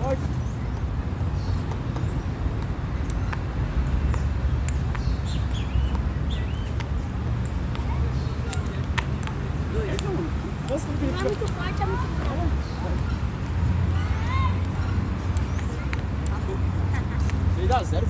Não é muito forte, é muito fraco. 3 a 0, filho.